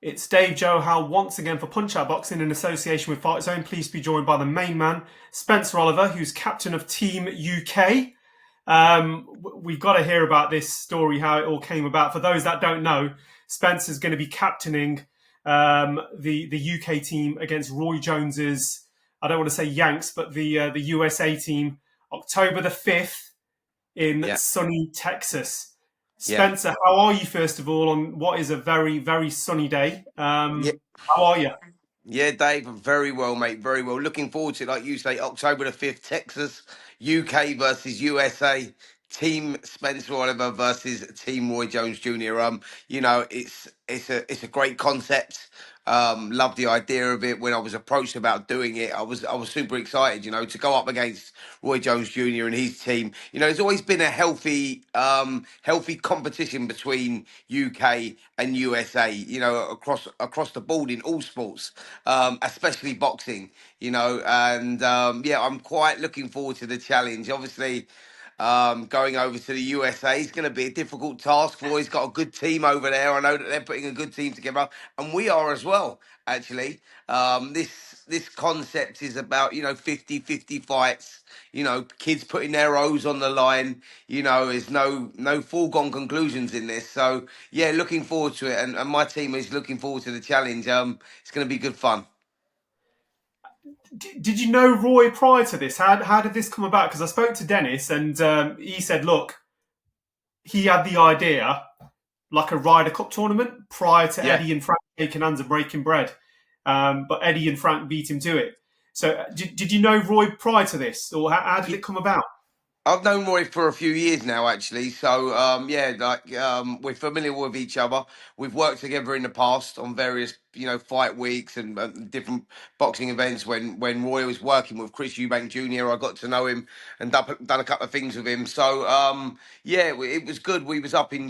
It's Dave Joe Hal once again for Punch Out Boxing in association with Fight Zone. Pleased to be joined by the main man, Spencer Oliver, who's captain of Team UK. We've got to hear about this story, how it all came about. For those that don't know, Spencer's going to be captaining the UK team against Roy Jones's, I don't want to say Yanks, but the USA team, October the 5th in Yeah, sunny Texas. yeah, Spencer, how are you, first of all, on what is a very, very sunny day? yeah, How are you? yeah, Dave. Very well, mate. Very well. Looking forward to it. Like you say, October the 5th, Texas, UK versus USA. Team Spencer Oliver versus Team Roy Jones Jr. It's a great concept. Love the idea of it. When I was approached about doing it, I was super excited. To go up against Roy Jones Jr. and his team. There's always been a healthy competition between UK and USA. Across the board in all sports, especially boxing. I'm quite looking forward to the challenge. Obviously, going over to the USA is going to be a difficult task. Roy's got a good team over there. I know that they're putting a good team together, and we are as well. Actually, this concept is about 50-50 fights. Kids putting their O's on the line. There's no foregone conclusions in this. So yeah, looking forward to it, and my team is looking forward to the challenge. It's going to be good fun. Did you know Roy prior to this? How did this come about? Because I spoke to Dennis and he said, look, he had the idea like a Ryder Cup tournament prior to Yeah. Eddie and Frank taking hands and breaking bread. But Eddie and Frank beat him to it. So did you know Roy prior to this? Or how did it come about? I've known Roy for a few years now, actually. So yeah, we're familiar with each other. We've worked together in the past on various, fight weeks and different boxing events. When Roy was working with Chris Eubank Jr., I got to know him and done a couple of things with him. So yeah, it was good. We was up in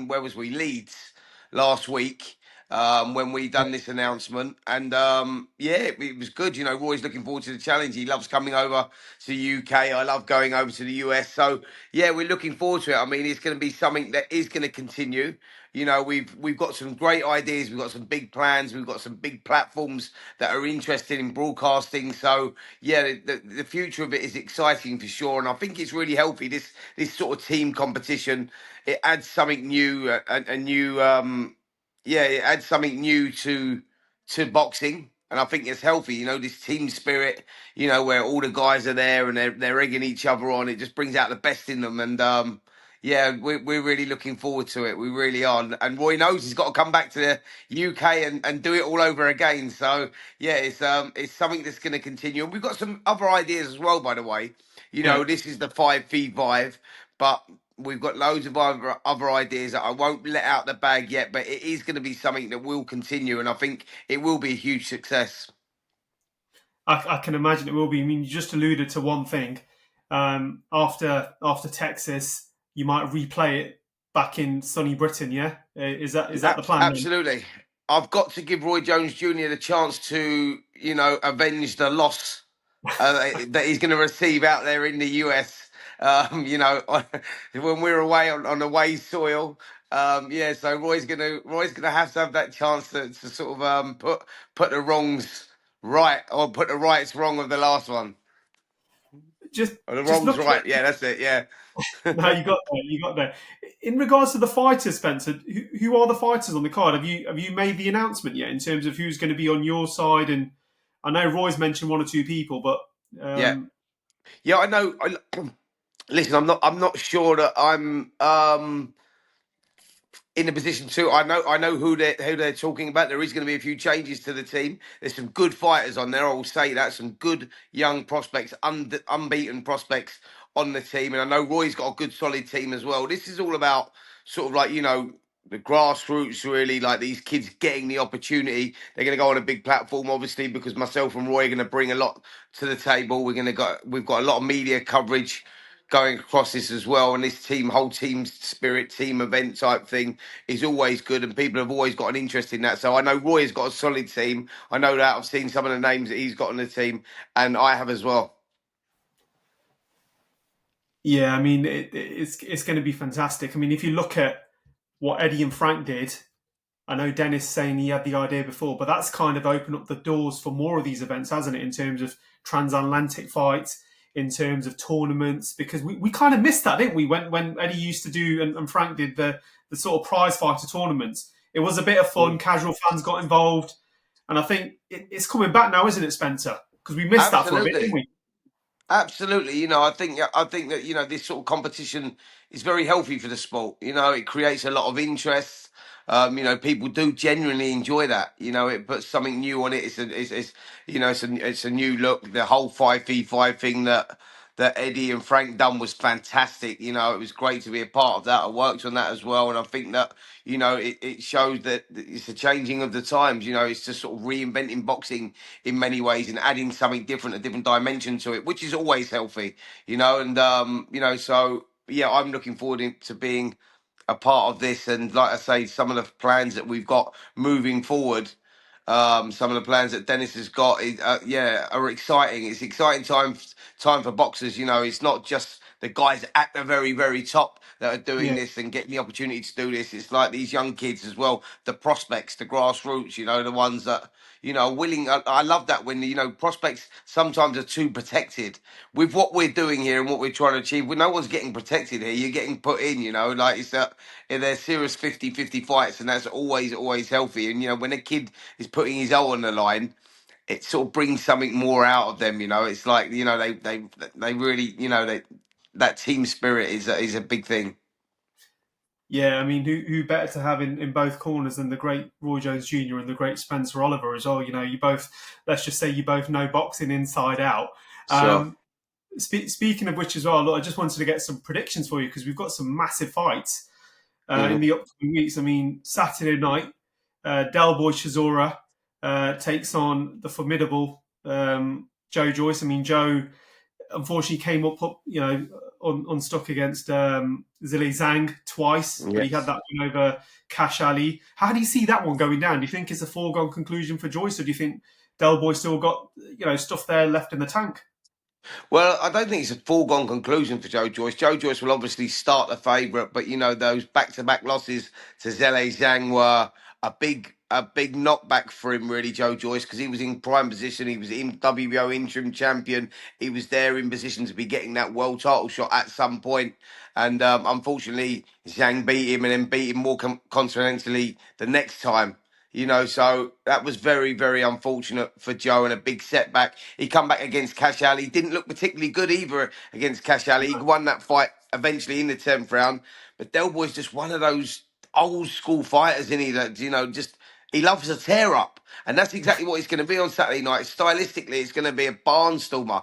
where was we Leeds last week. When we done this announcement, and yeah, it was good. Roy's looking forward to the challenge. He loves coming over to the UK. I love going over to the US. So yeah, we're looking forward to it. I mean, it's going to be something that is going to continue. We've got some great ideas. We've got some big plans. We've got some big platforms that are interested in broadcasting. So yeah, the future of it is exciting for sure. And I think it's really healthy. This sort of team competition, it adds something new, a new yeah, it adds something new to boxing, and I think it's healthy. This team spirit. Where all the guys are there and they're egging each other on. It just brings out the best in them, and yeah, we're really looking forward to it. We really are. And Roy knows he's got to come back to the UK and do it all over again. So yeah, it's something that's going to continue. And we've got some other ideas as well, by the way. Yeah. This is the 5v5, but we've got loads of other ideas that I won't let out the bag yet, but it is going to be something that will continue, and I think it will be a huge success. I can imagine it will be. I mean, you just alluded to one thing. After Texas, you might replay it back in sunny Britain. Yeah, is that the plan then? Absolutely. I've got to give Roy Jones Jr. the chance to, avenge the loss that he's going to receive out there in the US. When we're away on away soil. Yeah, so Roy's gonna have that chance to sort of put the wrongs right or put the rights wrong of the last one. Just Or the just wrongs looking right. at Yeah, that's it. Yeah. no, you got there. You got there. In regards to the fighters, Spencer, who are the fighters on the card? Have you made the announcement yet in terms of who's going to be on your side? And I know Roy's mentioned one or two people, but Yeah. Yeah, I know. Listen, I'm not sure that I'm in a position to. I know who they're talking about. There is going to be a few changes to the team. There's some good fighters on there. I will say that some good young prospects, unbeaten prospects on the team, and I know Roy's got a good solid team as well. This is all about sort of like the grassroots, really, like these kids getting the opportunity. They're going to go on a big platform, obviously, because myself and Roy are going to bring a lot to the table. We've got a lot of media coverage going across this as well, and this whole team spirit, team event type thing is always good, and people have always got an interest in that. So I know Roy has got a solid team. I know that. I've seen some of the names that he's got on the team, and I have as well. yeah, I mean it's going to be fantastic. I mean, if you look at what Eddie and Frank did, I know Dennis saying he had the idea before, but that's kind of opened up the doors for more of these events, hasn't it? In terms of transatlantic fights, in terms of tournaments, because we kind of missed that, didn't we? When Eddie used to do and Frank did the sort of prize fighter tournaments. It was a bit of fun. Mm. Casual fans got involved, and I think it's coming back now, isn't it, Spencer? Because we missed that for a bit, didn't Absolutely. we? Absolutely, I think that this sort of competition is very healthy for the sport. It creates a lot of interest. People do genuinely enjoy that. It puts something new on it. It's a new look. The whole 5v5 thing that Eddie and Frank done was fantastic. It was great to be a part of that. I worked on that as well, and I think that it shows that it's a changing of the times. It's just sort of reinventing boxing in many ways and adding something different, a different dimension to it, which is always healthy, so yeah, I'm looking forward to being a part of this. And like I say, some of the plans that we've got moving forward, some of the plans that Dennis has got, yeah, are exciting. It's exciting time for boxers. It's not just the guys at the very, very top that are doing Yeah, this and getting the opportunity to do this. It's like these young kids as well, the prospects, the grassroots. The ones that are willing. I love that when prospects sometimes are too protected with what we're doing here and what we're trying to achieve. Well, no one's getting protected here. You're getting put in. Like it's that. They're serious 50-50 fights, and that's always healthy. And when a kid is putting his all on the line, it sort of brings something more out of them. It's like they really that team spirit is a big thing. yeah. I mean, who better to have in both corners than the great Roy Jones Jr. and the great Spencer Oliver as well? You both, let's just say, you both know boxing inside out. Sure. Um, Speaking of which, as well, look, I just wanted to get some predictions for you because we've got some massive fights in Hmm. the upcoming weeks. I mean, Saturday night, Del Boy Chisora takes on the formidable Joe Joyce. I mean, Joe unfortunately came up unstuck against Zili Zhang twice, but he had Yes. that win over Cash Ali. How do you see that one going down? Do you think it's a foregone conclusion for Joyce, or do you think Del Boy still got stuff there left in the tank? Well, I don't think it's a foregone conclusion for Joe Joyce. Joe Joyce will obviously start the favourite, but those back-to-back losses to Zele Zhang were a big knockback for him, really, Joe Joyce, because he was in prime position. He was in WBO interim champion. He was there in position to be getting that world title shot at some point. And unfortunately, Zhang beat him and then beat him more continentally the next time. So that was very, very unfortunate for Joe and a big setback. He come back against Cash Ali. Didn't look particularly good either against Cash Ali. He won that fight eventually in the 10th round. But Del Boy's just one of those old school fighters, isn't he? That, just he loves a tear up. And that's exactly what it's going to be on Saturday night. Stylistically, it's going to be a barnstormer.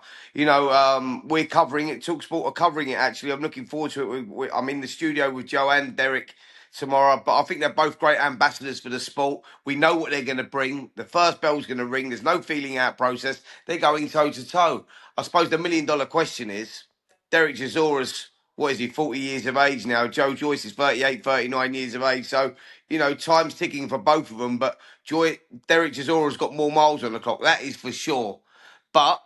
We're covering it. Talksport are covering it, actually. I'm looking forward to it. I'm in the studio with Joe and Derek tomorrow, but I think they're both great ambassadors for the sport. We know what they're going to bring. The first bell's going to ring. There's no feeling out process. They're going toe to toe. I suppose the $1 million question is Derek Chisora's, what is he, 40 years of age now? Joe Joyce is 38, 39 years of age. So, time's ticking for both of them. But Derek Chisora's got more miles on the clock. That is for sure. But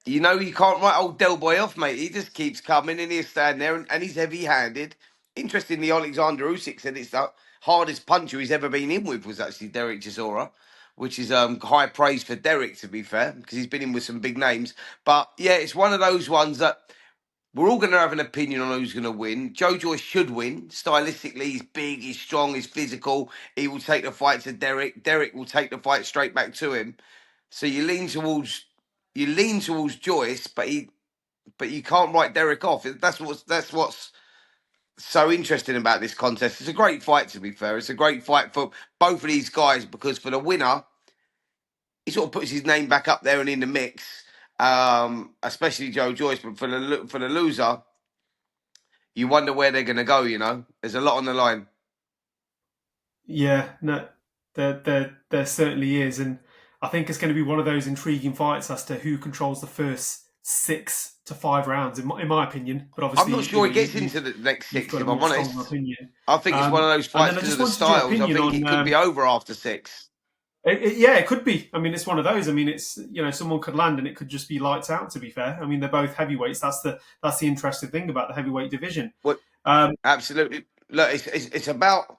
you can't write old Del Boy off, mate. He just keeps coming and he'll stand there and he's heavy handed. Interestingly, Alexander Usyk said it's the hardest puncher he's ever been in with was actually Derek Chisora, which is high praise for Derek, to be fair, because he's been in with some big names. But yeah, it's one of those ones that we're all going to have an opinion on who's going to win. Joe Joyce should win. Stylistically, he's big, he's strong, he's physical. He will take the fight to Derek. Derek will take the fight straight back to him. So you lean towards Joyce, but you can't write Derek off. That's what's so interesting about this contest. It's a great fight, to be fair. It's a great fight for both of these guys because for the winner, he sort of puts his name back up there and in the mix, especially Joe Joyce. But for the loser, you wonder where they're going to go. There's a lot on the line. Yeah, no, there certainly is, and I think it's going to be one of those intriguing fights as to who controls the first 6 to 5 rounds, in my opinion. But I'm obviously, not you sure know, he gets into the next you've six, got a if I'm more honest. stronger opinion. I think it's one of those And fights then I because of just the wanted your styles. I opinion think it on. could be over after six. Yeah, it could be. I mean, it's one of those. I mean, it's someone could land and it could just be lights out. To be fair, I mean, they're both heavyweights. That's the interesting thing about the heavyweight division. What? Um, Absolutely. Look, it's about.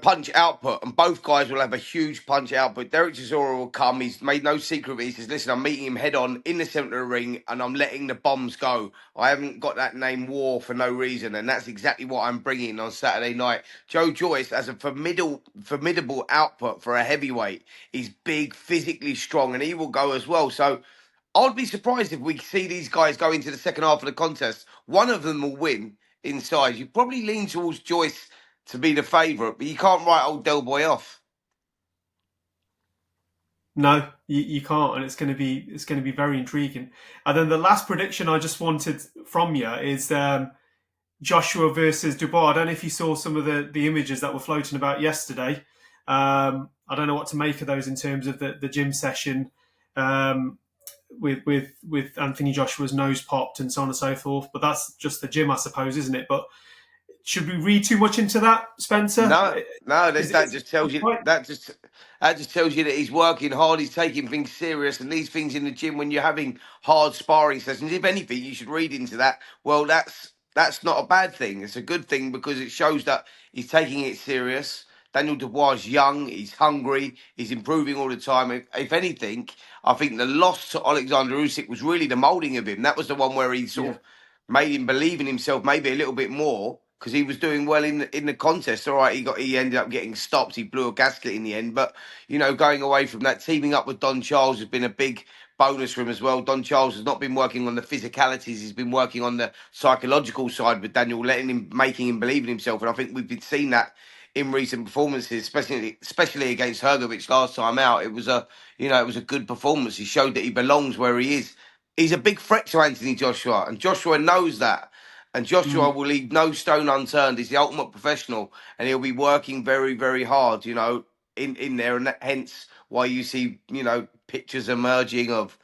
punch output, and both guys will have a huge punch output. Derek Chisora will come. He's made no secret of it. He says, "Listen, I'm meeting him head on in the centre of the ring, and I'm letting the bombs go. I haven't got that name War for no reason, and that's exactly what I'm bringing on Saturday night." Joe Joyce has a formidable output for a heavyweight. He's big, physically strong, and he will go as well. So I'd be surprised if we see these guys go into the second half of the contest. One of them will win inside. You probably lean towards Joyce to be the favourite, but you can't write old Del Boy off. No, you can't, and it's going to be very intriguing. And then the last prediction I just wanted from you is Joshua versus Dubois. I don't know if you saw some of the images that were floating about yesterday. I don't know what to make of those in terms of the gym session with Anthony Joshua's nose popped and so on and so forth. But that's just the gym, I suppose, isn't it? But should we read too much into that, Spencer? No, no, that Is just tells you right? that just tells you that he's working hard, he's taking things serious, and these things in the gym when you're having hard sparring sessions. If anything, you should read into that. Well, that's not a bad thing. It's a good thing because it shows that he's taking it serious. Daniel Dubois is young, he's hungry, he's improving all the time. If anything, I think the loss to Alexander Usyk was really the moulding of him. That was the one where he sort Yeah, of made him believe in himself maybe a little bit more because he was doing well in the contest. All right, he ended up getting stopped. He blew a gasket in the end, but going away from that, teaming up with Don Charles has been a big bonus for him as well. Don Charles has not been working on the physicalities; he's been working on the psychological side with Daniel, making him believe in himself. And I think we've been seeing that in recent performances, especially against Hergovich last time out. It was a good performance. He showed that he belongs where he is. He's a big threat to Anthony Joshua, and Joshua knows that. And Joshua mm, will leave no stone unturned. He's the ultimate professional, and he'll be working very, very hard, in there. And hence why you see, pictures emerging of,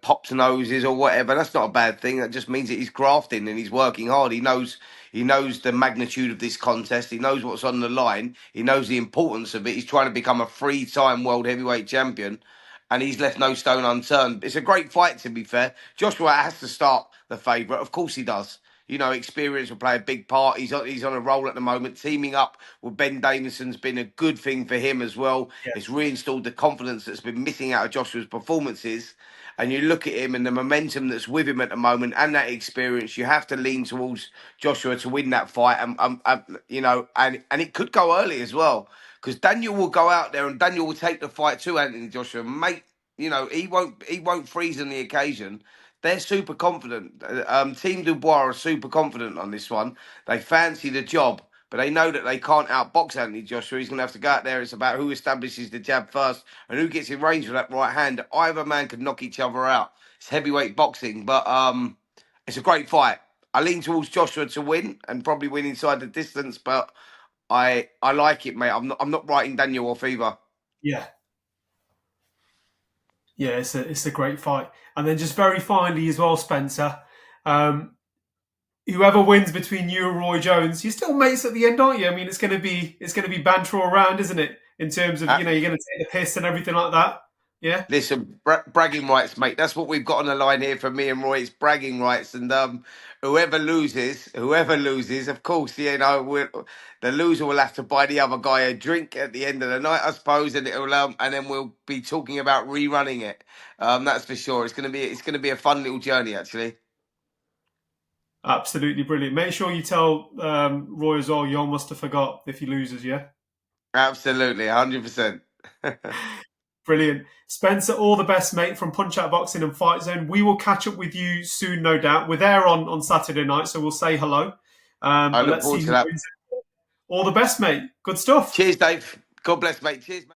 popped noses or whatever. That's not a bad thing. That just means that he's grafting and he's working hard. He knows the magnitude of this contest. He knows what's on the line. He knows the importance of it. He's trying to become a three-time world heavyweight champion, and he's left no stone unturned. It's a great fight, to be fair. Joshua has to start the favourite. Of course he does. Experience will play a big part. He's on a roll at the moment. Teaming up with Ben Davidson's been a good thing for him as well. yeah, It's reinstalled the confidence that's been missing out of Joshua's performances. And you look at him and the momentum that's with him at the moment, and that experience, you have to lean towards Joshua to win that fight. And it could go early as well because Daniel will go out there and Daniel will take the fight to Anthony Joshua. Mate, he won't freeze on the occasion. They're super confident. Team Dubois are super confident on this one. They fancy the job, but they know that they can't outbox Anthony Joshua. He's going to have to go out there. It's about who establishes the jab first and who gets in range with that right hand. Either man could knock each other out. It's heavyweight boxing, but it's a great fight. I lean towards Joshua to win and probably win inside the distance, but I like it, mate. I'm not writing Daniel off either. yeah. Yeah, it's a great fight. And then just very finally as well, Spencer, um, whoever wins between you and Roy Jones, you're still mates at the end, aren't you? I mean, it's gonna be banter all around, isn't it? In terms of Uh, you're gonna take the piss and everything like that. Yeah, Listen, bragging rights, mate. That's what we've got on the line here for me and Roy. It's bragging rights, and whoever loses, of course, the loser will have to buy the other guy a drink at the end of the night, I suppose, and then we'll be talking about rerunning it. That's for sure. It's gonna be a fun little journey, actually. absolutely brilliant. Make sure you tell Roy as well. You almost have forgot if he loses. Yeah, Absolutely, 100%. brilliant. Spencer, all the best, mate, from Punch Out Boxing and Fight Zone. We will catch up with you soon, no doubt. We're there on Saturday night, so we'll say hello. I But look let's forward see to who that. wins. All the best, mate. Good stuff. Cheers, Dave. God bless, mate. Cheers, mate.